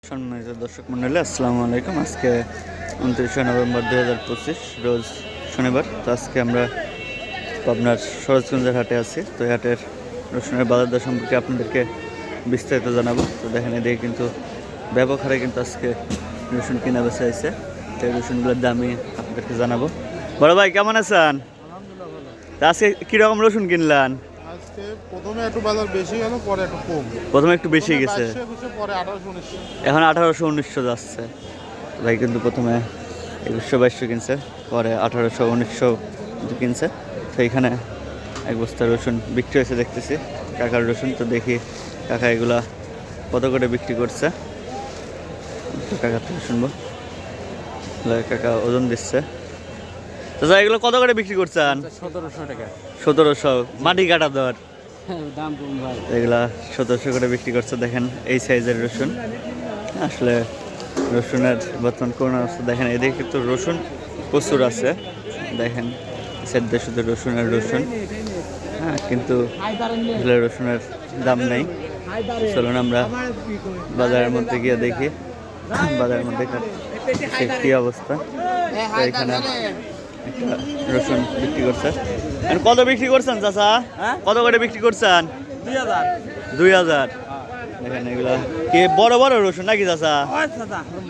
সম্মানিত দর্শক মন্ডলী, আসসালামু আলাইকুম। আজকে 29শে নভেম্বর 2025 রোজ শনিবার। তো আজকে আমরা আপনার সরোজগঞ্জের হাটে আছি। তো এই হাটের রসুনের বাজার দর সম্পর্কে আপনাদেরকে বিস্তারিত জানাবো। তো দেখেন এদিকে কিন্তু ব্যাপক হারে কিন্তু আজকে রসুন কিনা বেচা হয়েছে। তো এই রসুনগুলোর দামই আপনাদেরকে জানাবো। বড় ভাই কেমন আছেন? তা আজকে কীরকম রসুন কিনলেন? আজকে প্রথমে একটু বাজার বেশি গেল, পরে একটু কম। প্রথমে একটু বেশি গেছে, পরে 1800-1900। এখন 1800-1900 যাচ্ছে। ভাই কিন্তু প্রথমে 2100-2200 কিনছে, পরে 1800-1900 কিনছে। তো এইখানে এক বস্তা রসুন বিক্রি হয়েছে দেখতেছি, কাকার রসুন। তো দেখি কাকা এগুলা কত করে বিক্রি করছে, কাকার থেকে শুনবো। কাকা ওজন দিচ্ছে। তো যা এগুলো কত করে বিক্রি করছেন? 1700 টাকা। 1700 মাটি কাটা দর। দাম কম ভাই। এগুলা 1700 করে বিক্রি করছে। দেখেন এই সাইজের রসুন। আসলে রসুনের বর্তমান কোন অবস্থা দেখেন। এদিকে কিন্তু রসুন প্রচুর আছে, দেখেন সেদ্ধ শুধু রসুনের রসুন। হ্যাঁ, কিন্তু আসলে রসুনের দাম নেই। চলুন আমরা বাজারের মধ্যে গিয়ে দেখি বাজারের মধ্যে কী অবস্থা। তো এখানে একটা রসুন বিক্রি করছে। কত বিক্রি করছেন চাচা? কত করে বিক্রি করছেন? 2000। দেখেন এগুলা কি বড় বড় রসুন নাকি চাচা?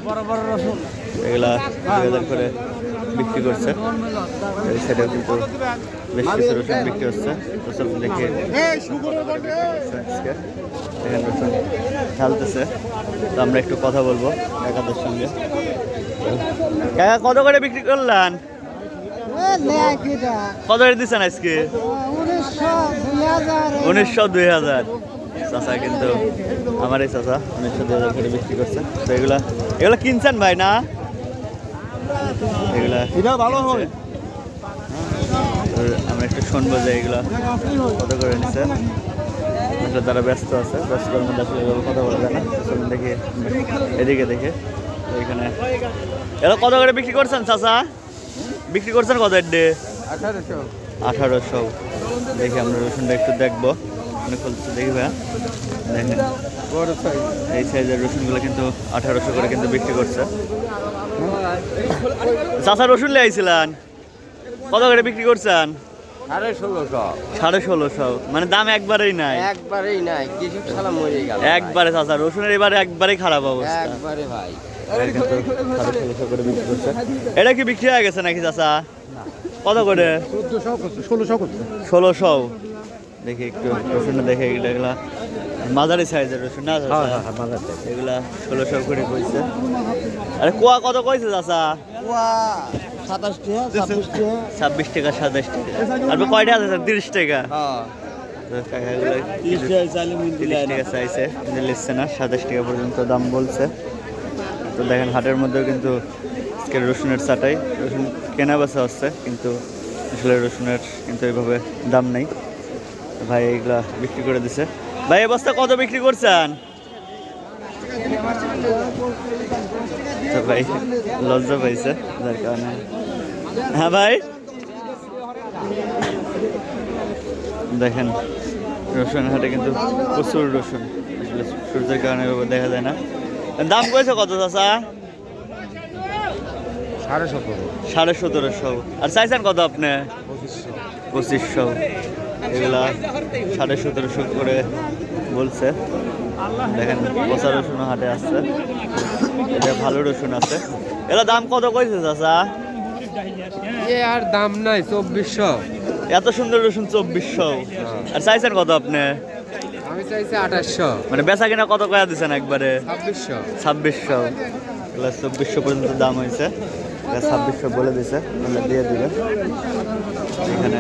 বড় বড় রসুন এগুলা 2000 করে বিক্রি করছে। এই সাইডেও কিন্তু বেশ কিছু রসুন বিক্রি হচ্ছে। রসুন দেখে দেখেন রসুন ঢালতেছে। তো আমরা একটু কথা বলবো কাকাদের সঙ্গে। কাকা কত করে বিক্রি করলেন? কত করে দিচ্ছেন আজকে? 1900 2000। চাচা কিন্তু আমার এই চাচা 1900 2000 করে বিক্রি করছে। তো এগুলা কিনছেন ভাই না? এগুলা ভালো হয়। আমরা একটু শুনবো যে এগুলা কত করে নিচ্ছে। আসলে তারা ব্যস্ত আছে, ব্যস্ততার মধ্যে আসলে এভাবে কথা বলা যায় না। চলুন দেখি এদিকে দেখে। তো এখানে এগুলো কত করে বিক্রি করছেন চাচা? বিক্রি করছেন কত? 1800। দেখি আমরা রসুনটা একটু দেখবো, খুলছে দেখি ভাইয়া। দেখেন এই সাইজের রসুনগুলো কিন্তু 1800 করে কিন্তু বিক্রি করছে। চাচা রসুন নিয়ে আইছিলেন, কত করে বিক্রি করছেন? 1650। মানে দাম একবারেই নাই। কিছু সালা মরে গেল একবারে চাচা রসুনের এবারে একবারেই খারাপ অবস্থা। একবারে ভাই। কিন্তু 1650 করে বিক্রি করছে। এটা কি বিক্রি হয়ে গেছে নাকি চাচা? কত করে? 1600। দেখি একটু রসুনটা দেখে। এগুলা মাঝারি সাইজের রসুন না? এগুলা 1600 করে কইছে। আরে কোয়া কত কইছে চাচা? 26 টাকা 27 টাকা। আর কয়টা আছে? 30 টাকা। টাকা চাইছে, লিখছে না। 27 টাকা পর্যন্ত দাম বলছে। তো দেখেন হাটের মধ্যেও কিন্তু আজকের রসুনের চাটাই, রসুন কেনা বেচা হচ্ছে, কিন্তু আসলে রসুনের কিন্তু এইভাবে দাম নেই। ভাই এগুলা বিক্রি করে দিছে। ভাই এই বস্তা কত বিক্রি করছেন? তো ভাই লজ্জা পাইছে যার কারণে। হ্যাঁ ভাই দেখেন রসুনের হাটে কিন্তু প্রচুর রসুন, আসলে সূর্যের কারণে এভাবে দেখা যায় না। দাম কইছে কত চাচা? 1750। আর চাইছেন কত আপনি? 2500। এগুলা 1750 করে বলছে। দেখেন পচা রসুন হাটে আসছে, এটা ভালো রসুন আছে। এগুলা দাম কত কইছে চাচা? আর দাম নাই 2400। এত সুন্দর রসুন 2400। আর চাইছেন কত আপনি? আমি চাইছি 2800। মানে বেচা কিনা কত কয়া দিচ্ছেন একবারে? 2600। এগুলা 2400 পর্যন্ত দাম হয়েছে। 2600 বলে দিছে, দিয়ে দিবে। এখানে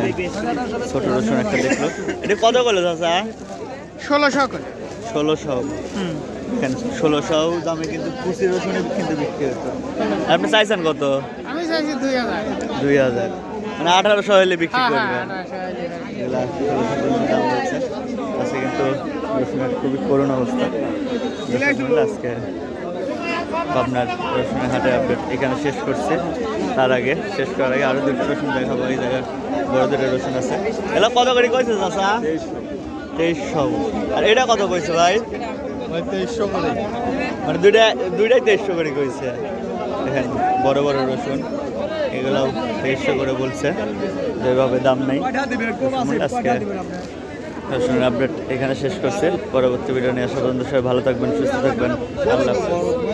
ছোট রসুন একটা দেখলো। এটা কত করে চাচা? 1600 করে। 1600। 1600 দামে কিন্তু কুচি রসুনে কিন্তু বিক্রি হতো। আপনি চাইছেন কত? আমি চাইছি 2000। মানে 1800 হলে বিক্রি করবেন। এগুলা 1600 দাম হচ্ছে। আজকে কিন্তু রসুনের খুবই করুণ অবস্থা। আজকে আপনার রসুনের হাটে আপডেট এখানে শেষ করছে। তার আগে শেষ করার আগে আরও দুটো রসুন দেখাবো। এই জায়গায় বড় দুটো রসুন আছে। এগুলো কত করে কইছে চাচা? 2300। আর এটা কত কইছে ভাই? ওই 2300 করে মানে দুইটাই 2300 করে কইছে। দেখেন বড় বড় রসুন এগুলো 2300 করে বলছে, যেভাবে দাম নাই। আজকে রসুনের আপডেট এখানে শেষ করছে। পরবর্তী ভিডিও নিয়ে আসা পর্যন্ত সবাই ভালো থাকবেন, সুস্থ থাকবেন। আল্লাহ হাফেজ।